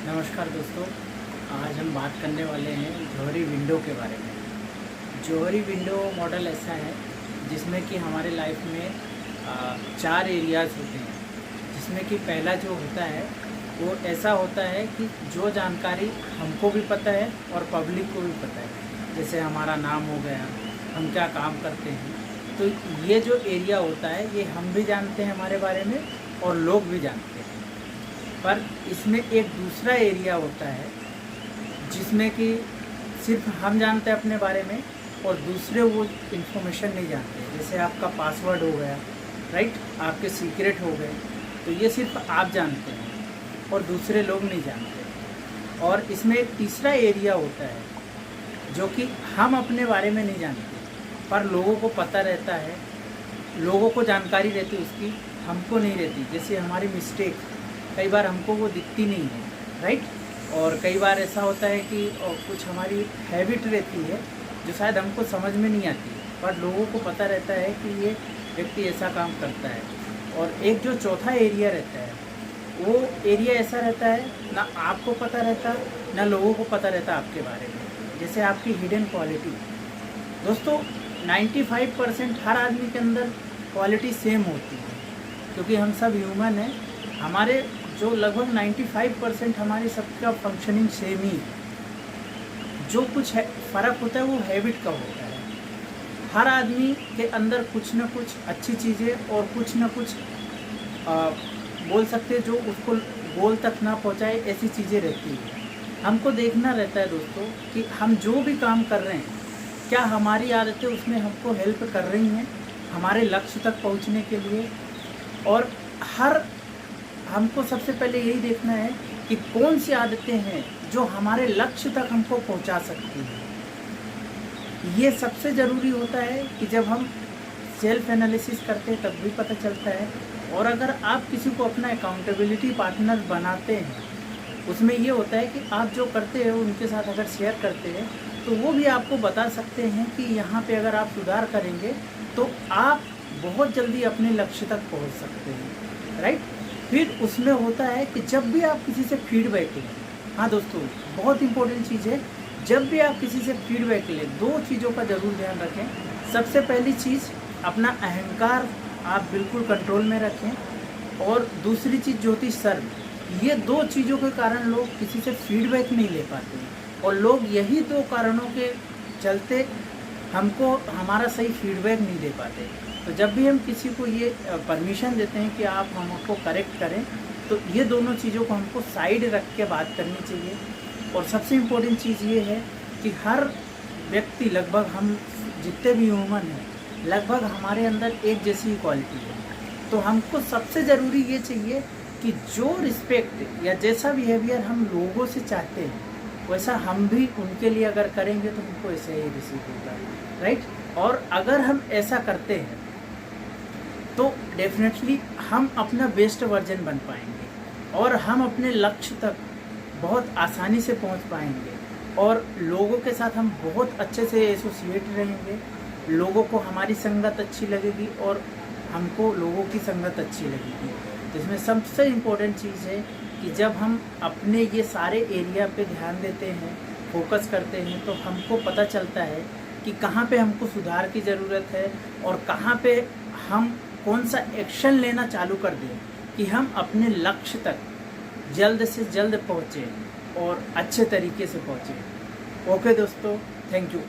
नमस्कार दोस्तों। आज हम बात करने वाले हैं जौहरी विंडो के बारे में। जौहरी विंडो मॉडल ऐसा है जिसमें कि हमारे लाइफ में 4 एरियाज़ होते हैं, जिसमें कि पहला जो होता है वो ऐसा होता है कि जो जानकारी हमको भी पता है और पब्लिक को भी पता है। जैसे हमारा नाम हो गया, हम क्या काम करते हैं, तो ये जो एरिया होता है ये हम भी जानते हैं हमारे बारे में और लोग भी जानते हैं। पर इसमें एक दूसरा एरिया होता है जिसमें कि सिर्फ हम जानते हैं अपने बारे में और दूसरे वो इन्फॉर्मेशन नहीं जानते। जैसे आपका पासवर्ड हो गया, राइट, आपके सीक्रेट हो गए, तो ये सिर्फ आप जानते हैं और दूसरे लोग नहीं जानते। और इसमें एक तीसरा एरिया होता है जो कि हम अपने बारे में नहीं जानते पर लोगों को पता रहता है, लोगों को जानकारी रहती है उसकी, हमको नहीं रहती। जैसे हमारी मिस्टेक कई बार हमको वो दिखती नहीं है, राइट। और कई बार ऐसा होता है कि कुछ हमारी हैबिट रहती है जो शायद हमको समझ में नहीं आती पर लोगों को पता रहता है कि ये व्यक्ति ऐसा काम करता है। और एक जो चौथा एरिया रहता है वो एरिया ऐसा रहता है ना आपको पता रहता ना लोगों को पता रहता आपके बारे में। जैसे आपकी हिडन क्वालिटी। दोस्तों 95% हर आदमी के अंदर क्वालिटी सेम होती है क्योंकि हम सब ह्यूमन हैं। हमारे जो लगभग 95% हमारी सबका फंक्शनिंग सेम ही है। जो कुछ है फ़र्क होता है वो हैबिट का होता है। हर आदमी के अंदर कुछ न कुछ अच्छी चीज़ें और कुछ न कुछ बोल सकते हैं जो उसको गोल तक ना पहुंचाए, ऐसी चीज़ें रहती है। हमको देखना रहता है दोस्तों कि हम जो भी काम कर रहे हैं क्या हमारी आदतें उसमें हमको हेल्प कर रही हैं हमारे लक्ष्य तक पहुंचने के लिए। और हमको सबसे पहले यही देखना है कि कौन सी आदतें हैं जो हमारे लक्ष्य तक हमको पहुंचा सकती हैं। ये सबसे ज़रूरी होता है कि जब हम सेल्फ एनालिसिस करते हैं तब भी पता चलता है। और अगर आप किसी को अपना अकाउंटेबिलिटी पार्टनर बनाते हैं उसमें ये होता है कि आप जो करते हैं उनके साथ अगर शेयर करते हैं तो वो भी आपको बता सकते हैं कि यहाँ पे अगर आप सुधार करेंगे तो आप बहुत जल्दी अपने लक्ष्य तक पहुँच सकते हैं, राइट। फिर उसमें होता है कि जब भी आप किसी से फीडबैक लें, हाँ दोस्तों बहुत इंपॉर्टेंट चीज़ है, जब भी आप किसी से फीडबैक लें 2 चीज़ों का ज़रूर ध्यान रखें। सबसे पहली चीज़ अपना अहंकार आप बिल्कुल कंट्रोल में रखें और दूसरी चीज़ जो होती शर्म। ये 2 चीज़ों के कारण लोग किसी से फीडबैक नहीं ले पाते हैं और लोग यही 2 कारणों के चलते हमको हमारा सही फीडबैक नहीं दे पाते। तो जब भी हम किसी को ये परमिशन देते हैं कि आप हमको करेक्ट करें तो ये दोनों चीज़ों को हमको साइड रख के बात करनी चाहिए। और सबसे इम्पोर्टेंट चीज़ ये है कि हर व्यक्ति, लगभग हम जितने भी ह्यूमन हैं, लगभग हमारे अंदर एक जैसी क्वालिटी है। तो हमको सबसे ज़रूरी ये चाहिए कि जो रिस्पेक्ट या जैसा बिहेवियर हम लोगों से चाहते हैं वैसा हम भी उनके लिए अगर करेंगे तो हमको ऐसा ही रिसीव होगा, राइट। और अगर हम ऐसा करते हैं तो डेफिनेटली हम अपना बेस्ट वर्जन बन पाएंगे और हम अपने लक्ष्य तक बहुत आसानी से पहुंच पाएंगे और लोगों के साथ हम बहुत अच्छे से एसोसिएट रहेंगे। लोगों को हमारी संगत अच्छी लगेगी और हमको लोगों की संगत अच्छी लगेगी। तो इसमें सबसे इम्पोर्टेंट चीज़ है कि जब हम अपने ये सारे एरिया पे ध्यान देते हैं, फोकस करते हैं, तो हमको पता चलता है कि कहाँ पे हमको सुधार की ज़रूरत है और कहाँ पे हम कौन सा एक्शन लेना चालू कर दें कि हम अपने लक्ष्य तक जल्द से जल्द पहुँचें और अच्छे तरीके से पहुँचें। ओके दोस्तों, थैंक यू।